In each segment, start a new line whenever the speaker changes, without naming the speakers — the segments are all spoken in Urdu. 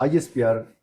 ISPR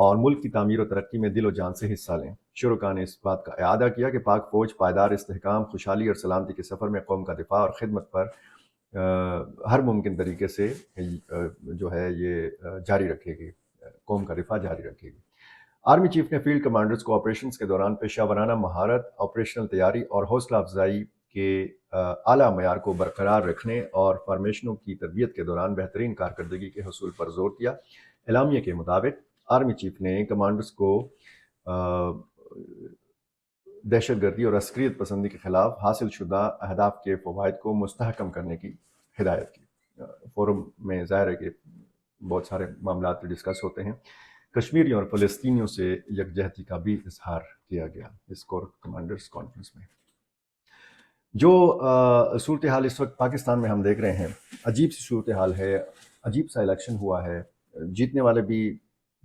اور ملک کی تعمیر و ترقی میں دل و جان سے حصہ لیں۔ شرکاء نے اس بات کا اعادہ کیا کہ پاک فوج پائیدار استحکام، خوشحالی اور سلامتی کے سفر میں قوم کا دفاع اور خدمت پر ہر ممکن طریقے سے جو ہے یہ جاری رکھے گی، قوم کا دفاع جاری رکھے گی۔ آرمی چیف نے فیلڈ کمانڈرز کو آپریشنز کے دوران پیشہ ورانہ مہارت، آپریشنل تیاری اور حوصلہ افزائی کے اعلیٰ معیار کو برقرار رکھنے اور فارمیشنوں کی تربیت کے دوران بہترین کارکردگی کے حصول پر زور دیا۔ اعلامیے کے مطابق آرمی چیف نے کمانڈرز کو دہشت گردی اور عسکریت پسندی کے خلاف حاصل شدہ اہداف کے فوائد کو مستحکم کرنے کی ہدایت کی۔ فورم میں ظاہر ہے کہ بہت سارے معاملات ڈسکس ہوتے ہیں۔ کشمیریوں اور فلسطینیوں سے یکجہتی کا بھی اظہار کیا گیا اس کور کمانڈرز کانفرنس میں۔ جو صورتحال اس وقت پاکستان میں ہم دیکھ رہے ہیں، عجیب سی صورتحال ہے، عجیب سا الیکشن ہوا ہے، جیتنے والے بھی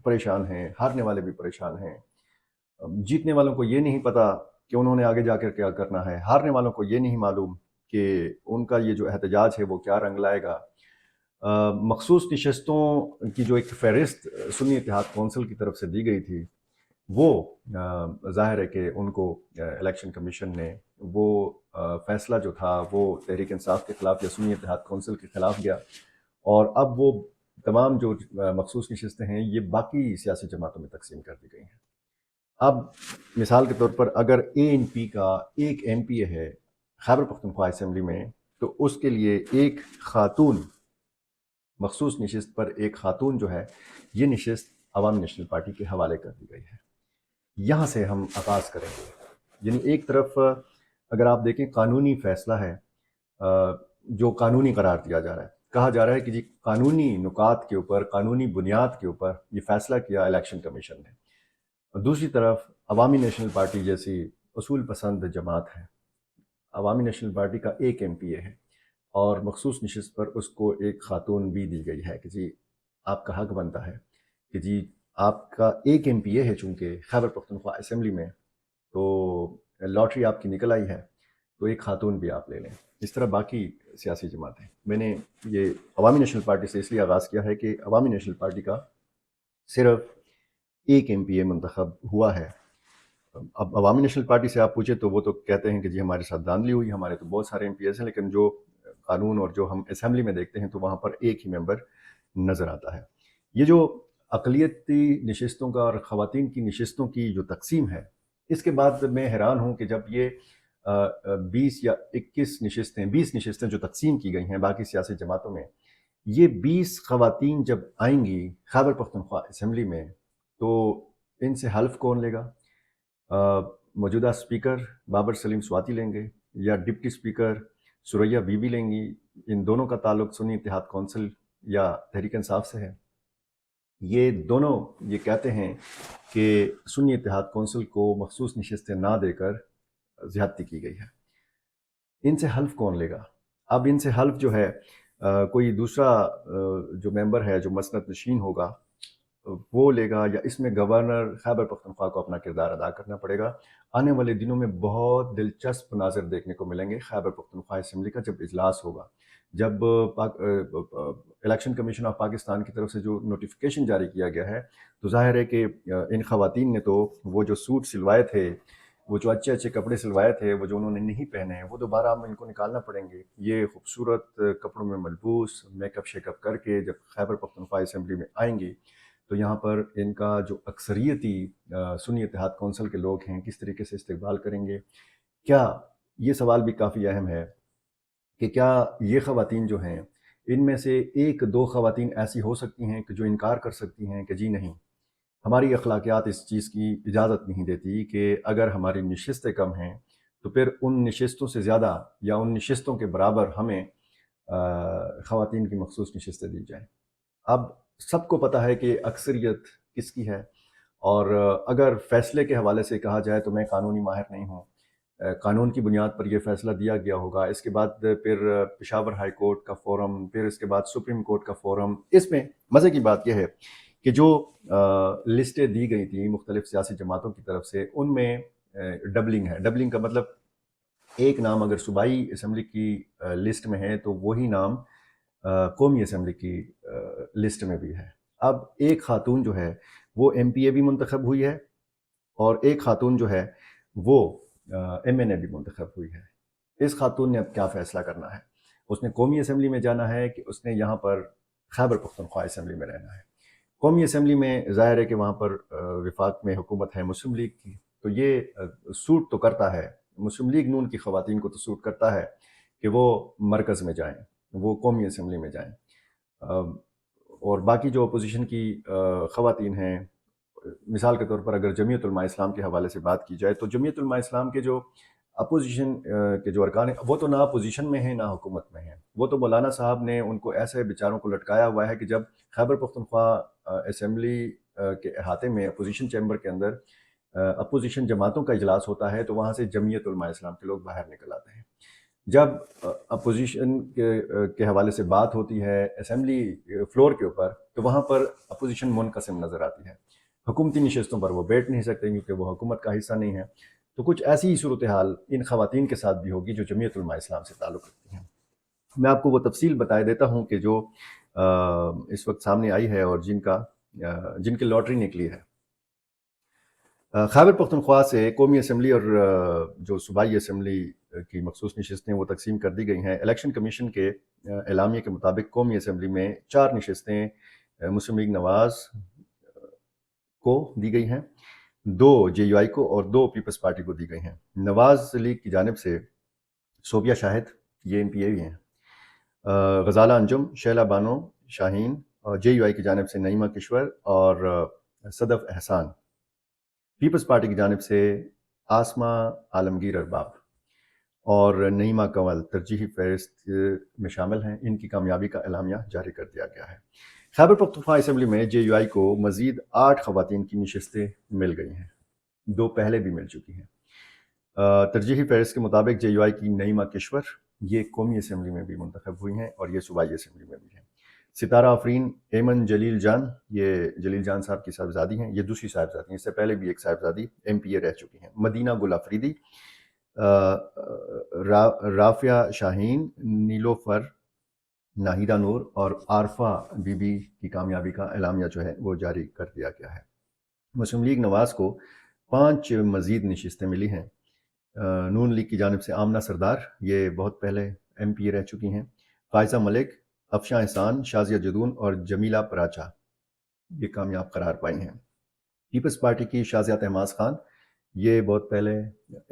پریشان ہیں، ہارنے والے بھی پریشان ہیں۔ جیتنے والوں کو یہ نہیں پتہ کہ انہوں نے آگے جا کر کیا کرنا ہے، ہارنے والوں کو یہ نہیں معلوم کہ ان کا یہ جو احتجاج ہے وہ کیا رنگ لائے گا۔ مخصوص نشستوں کی جو ایک فہرست سنی اتحاد کونسل کی طرف سے دی گئی تھی، وہ ظاہر ہے کہ ان کو الیکشن کمیشن نے وہ فیصلہ جو تھا وہ تحریک انصاف کے خلاف یا سنی اتحاد کونسل کے خلاف گیا، اور اب وہ تمام جو مخصوص نشستیں ہیں یہ باقی سیاسی جماعتوں میں تقسیم کر دی گئی ہیں۔ اب مثال کے طور پر اگر اے این پی کا ایک ایم پی اے ہے خیبر پختونخوا اسمبلی میں، تو اس کے لیے ایک خاتون، مخصوص نشست پر ایک خاتون جو ہے، یہ نشست عوامی نیشنل پارٹی کے حوالے کر دی گئی ہے۔ یہاں سے ہم آغاز کریں گے، یعنی ایک طرف اگر آپ دیکھیں قانونی فیصلہ ہے جو قانونی قرار دیا جا رہا ہے، کہا جا رہا ہے کہ جی قانونی نکات کے اوپر، قانونی بنیاد کے اوپر یہ فیصلہ کیا الیکشن کمیشن نے۔ دوسری طرف عوامی نیشنل پارٹی جیسی اصول پسند جماعت ہے، عوامی نیشنل پارٹی کا ایک ایم پی اے ہے اور مخصوص نشست پر اس کو ایک خاتون بھی دی گئی ہے کہ جی آپ کا حق بنتا ہے کہ جی آپ کا ایک ایم پی اے ہے، چونکہ خیبر پختونخوا اسمبلی میں تو لاٹری آپ کی نکل آئی ہے تو ایک خاتون بھی آپ لے لیں۔ اس طرح باقی سیاسی جماعتیں، میں نے یہ عوامی نیشنل پارٹی سے اس لیے آغاز کیا ہے کہ عوامی نیشنل پارٹی کا صرف ایک ایم پی اے منتخب ہوا ہے۔ اب عوامی نیشنل پارٹی سے آپ پوچھیں تو وہ تو کہتے ہیں کہ جی ہمارے ساتھ دھاندلی ہوئی، ہمارے تو بہت سارے ایم پی ایس ہیں، لیکن جو قانون اور جو ہم اسمبلی میں دیکھتے ہیں تو وہاں پر ایک ہی ممبر نظر آتا ہے۔ یہ جو اقلیتی نشستوں کا اور خواتین کی نشستوں کی جو تقسیم ہے، اس کے بعد میں حیران ہوں کہ جب یہ 20 یا 21 نشستیں، 20 نشستیں جو تقسیم کی گئی ہیں باقی سیاسی جماعتوں میں، یہ 20 خواتین جب آئیں گی خیبر پختونخوا اسمبلی میں تو ان سے حلف کون لے گا؟ موجودہ اسپیکر بابر سلیم سواتی لیں گے یا deputy speaker Suraiya be be لیں گی؟ ان دونوں کا تعلق سنی اتحاد کونسل یا تحریک انصاف سے ہے۔ یہ دونوں یہ کہتے ہیں کہ سنی اتحاد کونسل کو مخصوص نشستیں نہ دے کر زیادتی کی گئی ہے۔ ان سے حلف کون لے گا؟ اب ان سے حلف جو ہے کوئی دوسرا جو ممبر ہے جو مسند نشین ہوگا وہ لے گا، یا اس میں گورنر خیبر پختونخوا کو اپنا کردار ادا کرنا پڑے گا۔ آنے والے دنوں میں بہت دلچسپ مناظر دیکھنے کو ملیں گے خیبر پختونخوا اسمبلی کا جب اجلاس ہوگا، جب الیکشن کمیشن آف پاکستان کی طرف سے جو نوٹیفیکیشن جاری کیا گیا ہے، تو ظاہر ہے کہ ان خواتین نے تو وہ جو سوٹ سلوائے تھے، وہ جو اچھے اچھے کپڑے سلوائے تھے، وہ جو انہوں نے نہیں پہنے ہیں، وہ دوبارہ ہم ان کو نکالنا پڑیں گے۔ یہ خوبصورت کپڑوں میں ملبوس، میک اپ شیک اپ کر کے جب خیبر پختونخوا اسمبلی میں آئیں گی تو یہاں پر ان کا جو اکثریتی سنی اتحاد کونسل کے لوگ ہیں کس طریقے سے استقبال کریں گے۔ کیا یہ سوال بھی کافی اہم ہے کہ کیا یہ خواتین جو ہیں ان میں سے ایک دو خواتین ایسی ہو سکتی ہیں کہ جو انکار کر سکتی ہیں کہ جی نہیں، ہماری اخلاقیات اس چیز کی اجازت نہیں دیتی کہ اگر ہماری نشستیں کم ہیں تو پھر ان نشستوں سے زیادہ یا ان نشستوں کے برابر ہمیں خواتین کی مخصوص نشستیں دی جائیں۔ اب سب کو پتہ ہے کہ اکثریت کس کی ہے، اور اگر فیصلے کے حوالے سے کہا جائے تو میں قانونی ماہر نہیں ہوں، قانون کی بنیاد پر یہ فیصلہ دیا گیا ہوگا، اس کے بعد پھر پشاور ہائی کورٹ کا فورم، پھر اس کے بعد سپریم کورٹ کا فورم۔ اس میں مزے کی بات یہ ہے کہ جو لسٹیں دی گئی تھیں مختلف سیاسی جماعتوں کی طرف سے، ان میں ڈبلنگ ہے۔ ڈبلنگ کا مطلب ایک نام اگر صوبائی اسمبلی کی لسٹ میں ہے تو وہی نام قومی اسمبلی کی لسٹ میں بھی ہے، اب ایک خاتون جو ہے وہ MPA بھی منتخب ہوئی ہے اور ایک خاتون جو ہے وہ MNA بھی منتخب ہوئی ہے. اس خاتون نے اب کیا فیصلہ کرنا ہے؟ اس نے قومی اسمبلی میں جانا ہے کہ اس نے یہاں پر خیبر پختونخوا اسمبلی میں رہنا ہے؟ قومی اسمبلی میں ظاہر ہے کہ وہاں پر وفاق میں حکومت ہے مسلم لیگ کی، تو یہ سوٹ تو کرتا ہے مسلم لیگ نون کی خواتین کو، تو سوٹ کرتا ہے کہ وہ مرکز میں جائیں، وہ قومی اسمبلی میں جائیں. اور باقی جو اپوزیشن کی خواتین ہیں، مثال کے طور پر اگر جمعیت علماء اسلام کے حوالے سے بات کی جائے تو جمعیت علماء اسلام کے جو اپوزیشن کے جو ارکان ہیں وہ تو نہ اپوزیشن میں ہیں نہ حکومت میں ہیں. وہ تو مولانا صاحب نے ان کو ایسے بیچاروں کو لٹکایا ہوا ہے کہ جب خیبر پختونخوا اسمبلی کے احاطے میں اپوزیشن چیمبر کے اندر اپوزیشن جماعتوں کا اجلاس ہوتا ہے تو وہاں سے جمعیت علماء اسلام کے لوگ باہر نکل آتے ہیں. جب اپوزیشن کے حوالے سے بات ہوتی ہے اسمبلی فلور کے اوپر تو وہاں پر اپوزیشن منقسم نظر آتی ہے. حکومتی نشستوں پر وہ بیٹھ نہیں سکتے کیونکہ وہ حکومت کا حصہ نہیں ہے. تو کچھ ایسی ہی صورتحال ان خواتین کے ساتھ بھی ہوگی جو جمعیت علماء اسلام سے تعلق رکھتی ہیں. میں آپ کو وہ تفصیل بتائے دیتا ہوں کہ جو اس وقت سامنے آئی ہے اور جن کی لاٹری نکلی ہے. خیبر پختونخوا سے قومی اسمبلی اور جو صوبائی اسمبلی کی مخصوص نشستیں وہ تقسیم کر دی گئی ہیں. الیکشن کمیشن کے اعلامیے کے مطابق قومی اسمبلی میں 4 نشستیں مسلم لیگ نواز کو دی گئی ہیں، 2 JUI کو اور 2 پیپلز پارٹی کو دی گئی ہیں. نواز لیگ کی جانب سے صوبیہ شاہد، یہ MPA بھی ہیں، غزالہ انجم، شیلا بانو شاہین، اور JUI کی جانب سے نعیمہ کشور اور صدف احسان. پیپلز پارٹی کی جانب سے آسمہ عالمگیر ارباب اور نعیمہ کنول ترجیحی فہرست میں شامل ہیں. ان کی کامیابی کا اعلامیہ جاری کر دیا گیا ہے. خیبر پختونخوا اسمبلی میں JUI کو مزید 8 خواتین کی نشستیں مل گئی ہیں، 2 پہلے بھی مل چکی ہیں. ترجیحی فہرست کے مطابق JUI کی نعیمہ کشور یہ قومی اسمبلی میں بھی منتخب ہوئی ہیں اور یہ صوبائی اسمبلی میں بھی ہیں. ستارہ آفرین، ایمن جلیل جان، یہ جلیل جان صاحب کی صاحبزادی ہیں، یہ دوسری صاحبزادی ہیں، اس سے پہلے بھی ایک صاحبزادی MPA رہ چکی ہیں. مدینہ گل آفریدی، رافعہ شاہین، نیلوفر، ناہیدہ نور اور عارفہ بی بی کی کامیابی کا اعلامیہ جو ہے وہ جاری کر دیا گیا ہے. مسلم لیگ نواز کو 5 مزید نشستیں ملی ہیں. نون لیگ کی جانب سے آمنہ سردار، یہ بہت پہلے MPA رہ چکی ہیں. فائزہ ملک، افشاں احسان، شازیہ جدون اور جمیلہ پراچا یہ کامیاب قرار پائی ہیں. پیپلز پارٹی کی شازیہ تہماس خان، یہ بہت پہلے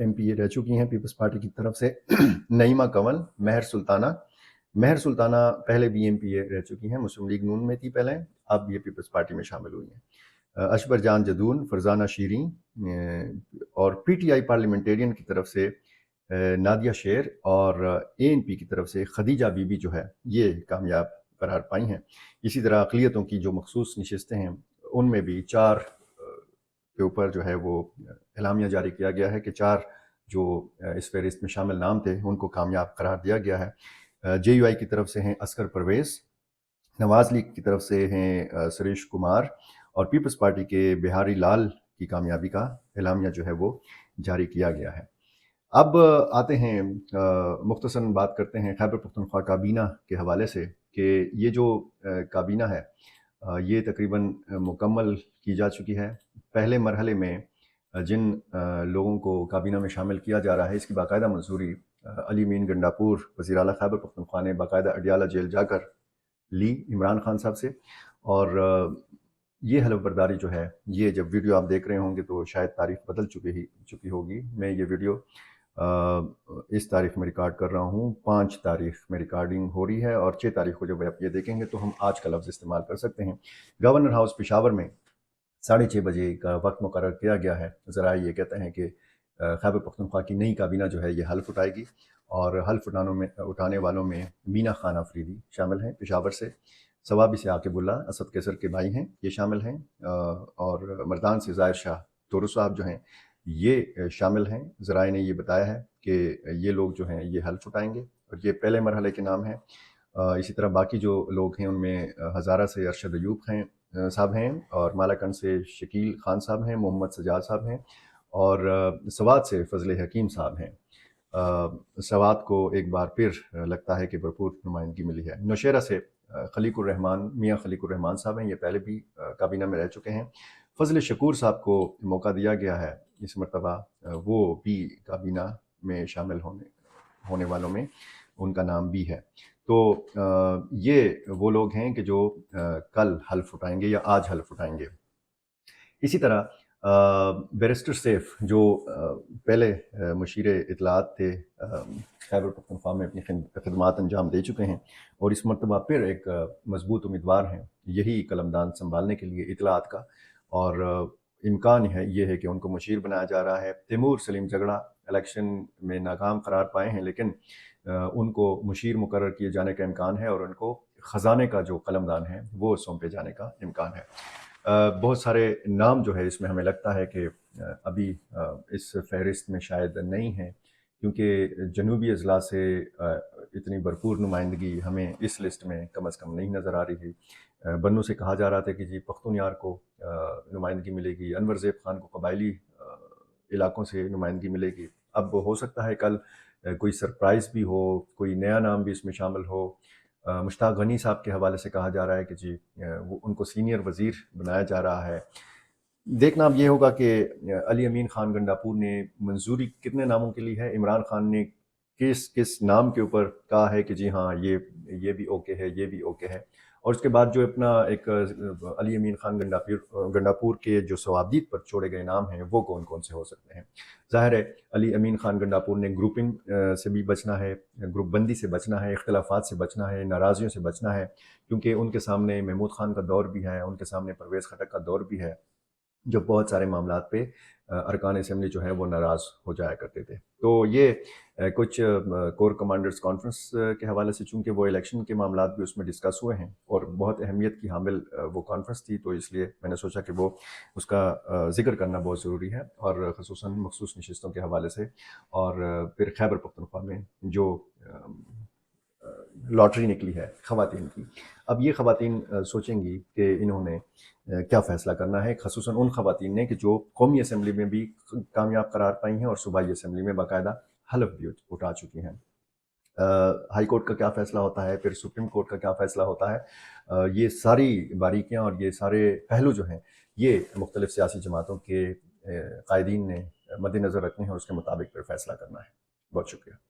MPA رہ چکی ہیں پیپلز پارٹی کی طرف سے. نعیمہ کنول، مہر سلطانہ پہلے بھی MPA رہ چکی ہیں، مسلم لیگ نون میں تھی پہلے، اب یہ پیپلز پارٹی میں شامل ہوئی ہیں. اشبر جان جدون، فرزانہ شیریں اور PTI پارلیمنٹیرین کی طرف سے نادیہ شیر اور ANP کی طرف سے خدیجہ بی بی جو ہے یہ کامیاب قرار پائی ہیں. اسی طرح اقلیتوں کی جو مخصوص نشستیں ہیں ان میں بھی 4 کے اوپر جو ہے وہ اعلامیہ جاری کیا گیا ہے کہ 4 جو اس فہرست میں شامل نام تھے ان کو کامیاب قرار دیا گیا ہے. JUI کی طرف سے ہیں اسکر پرویز، نواز لیگ کی طرف سے ہیں سریش کمار اور پیپلز پارٹی کے بہاری لال کی کامیابی کا اعلامیہ جو ہے وہ جاری کیا گیا ہے. اب آتے ہیں مختصراً بات کرتے ہیں خیبر پختونخوا کابینہ کے حوالے سے کہ یہ جو کابینہ ہے یہ تقریباً مکمل کی جا چکی ہے. پہلے مرحلے میں جن لوگوں کو کابینہ میں شامل کیا جا رہا ہے اس کی باقاعدہ منظوری علی مین گنڈاپور وزیر اعلیٰ خیبر پختونخوا نے باقاعدہ اڈیالہ جیل جا کر لی عمران خان صاحب سے. اور یہ حلف برداری جو ہے یہ جب ویڈیو آپ دیکھ رہے ہوں گے تو شاید تاریخ بدل چکی ہوگی. میں یہ ویڈیو اس تاریخ میں ریکارڈ کر رہا ہوں، 5 تاریخ میں ریکارڈنگ ہو رہی ہے اور 6 تاریخ کو جب آپ یہ دیکھیں گے تو ہم آج کا لفظ استعمال کر سکتے ہیں. گورنر ہاؤس پشاور میں 6:30 بجے کا وقت مقرر کیا گیا ہے. ذرائع یہ کہتے ہیں کہ خیبر پختونخوا کی نئی کابینہ جو ہے یہ حلف اٹھائے گی اور حلف اٹھانے والوں میں مینا خان آفریدی شامل ہیں پشاور سے، ثوابی سے عاقب اللہ اسد کیسر کے بھائی ہیں یہ شامل ہیں، اور مردان سے ظاہر شاہ تورو صاحب جو ہیں یہ شامل ہیں. ذرائع نے یہ بتایا ہے کہ یہ لوگ جو ہیں یہ حلف اٹھائیں گے اور یہ پہلے مرحلے کے نام ہیں. اسی طرح باقی جو لوگ ہیں ان میں ہزارہ سے ارشد ایوب صاحب ہیں اور مالاکنڈ سے شکیل خان صاحب ہیں، محمد سجاد صاحب ہیں اور سوات سے فضل حکیم صاحب ہیں. سوات کو ایک بار پھر لگتا ہے کہ بھرپور نمائندگی ملی ہے. نوشہرہ سے خلیق الرحمان میاں خلیق الرحمان صاحب ہیں، یہ پہلے بھی کابینہ میں رہ چکے ہیں۔ فضل شکور صاحب کو موقع دیا گیا ہے اس مرتبہ، وہ بھی کابینہ میں شامل ہونے والوں میں ان کا نام بھی ہے۔ تو یہ وہ لوگ ہیں کہ جو کل حلف اٹھائیں گے یا آج حلف اٹھائیں گے۔ اسی طرح بیرسٹر سیف جو پہلے مشیر اطلاعات تھے، خیبر پختونخوا میں اپنی خدمات انجام دے چکے ہیں اور اس مرتبہ پھر ایک مضبوط امیدوار ہیں یہی قلمدان سنبھالنے کے لیے اطلاعات کا، اور امکان یہ ہے کہ ان کو مشیر بنایا جا رہا ہے۔ تیمور سلیم جگڑا الیکشن میں ناکام قرار پائے ہیں، لیکن ان کو مشیر مقرر کیے جانے کا امکان ہے اور ان کو خزانے کا جو قلمدان ہے وہ سونپے جانے کا امکان ہے۔ بہت سارے نام جو ہے اس میں ہمیں لگتا ہے کہ ابھی اس فہرست میں شاید نہیں ہیں، کیونکہ جنوبی اضلاع سے اتنی بھرپور نمائندگی ہمیں اس لسٹ میں کم از کم نہیں نظر آ رہی ہے۔ بنو سے کہا جا رہا تھا کہ جی پختون یار کو نمائندگی ملے گی، انور زیب خان کو قبائلی علاقوں سے نمائندگی ملے گی۔ اب ہو سکتا ہے کل کوئی سرپرائز بھی ہو، کوئی نیا نام بھی اس میں شامل ہو۔ مشتاق غنی صاحب کے حوالے سے کہا جا رہا ہے کہ جی وہ ان کو سینئر وزیر بنایا جا رہا ہے۔ دیکھنا اب یہ ہوگا کہ علی امین خان گنڈاپور نے منظوری کتنے ناموں کے لیے ہے، عمران خان نے کس نام کے اوپر کہا ہے کہ جی ہاں یہ بھی اوکے ہے، یہ بھی اوکے ہے، اور اس کے بعد جو اپنا ایک علی امین خان گنڈاپور کے جو ثوابدید پر چھوڑے گئے نام ہیں وہ کون کون سے ہو سکتے ہیں۔ ظاہر ہے علی امین خان گنڈاپور نے گروپنگ سے بھی بچنا ہے، گروپ بندی سے بچنا ہے، اختلافات سے بچنا ہے، ناراضیوں سے بچنا ہے، کیونکہ ان کے سامنے محمود خان کا دور بھی ہے، ان کے سامنے پرویز خٹک کا دور بھی ہے، جو بہت سارے معاملات پہ ارکان اسمبلی جو ہے وہ ناراض ہو جایا کرتے تھے۔ تو یہ کچھ کور کمانڈرز کانفرنس کے حوالے سے، چونکہ وہ الیکشن کے معاملات بھی اس میں ڈسکس ہوئے ہیں اور بہت اہمیت کی حامل وہ کانفرنس تھی، تو اس لیے میں نے سوچا کہ وہ اس کا ذکر کرنا بہت ضروری ہے، اور خصوصاً مخصوص نشستوں کے حوالے سے، اور پھر خیبر پختونخوا میں جو لاٹری نکلی ہے خواتین کی۔ اب یہ خواتین سوچیں گی کہ انہوں نے کیا فیصلہ کرنا ہے، خصوصاً ان خواتین نے کہ جو قومی اسمبلی میں بھی کامیاب قرار پائی ہیں اور صوبائی اسمبلی میں باقاعدہ حلف بھی اٹھا چکی ہیں۔ ہائی کورٹ کا کیا فیصلہ ہوتا ہے، پھر سپریم کورٹ کا کیا فیصلہ ہوتا ہے، یہ ساری باریکیاں اور یہ سارے پہلو جو ہیں یہ مختلف سیاسی جماعتوں کے قائدین نے مد نظر رکھنے ہیں اور اس کے مطابق پھر فیصلہ کرنا ہے۔ بہت شکریہ۔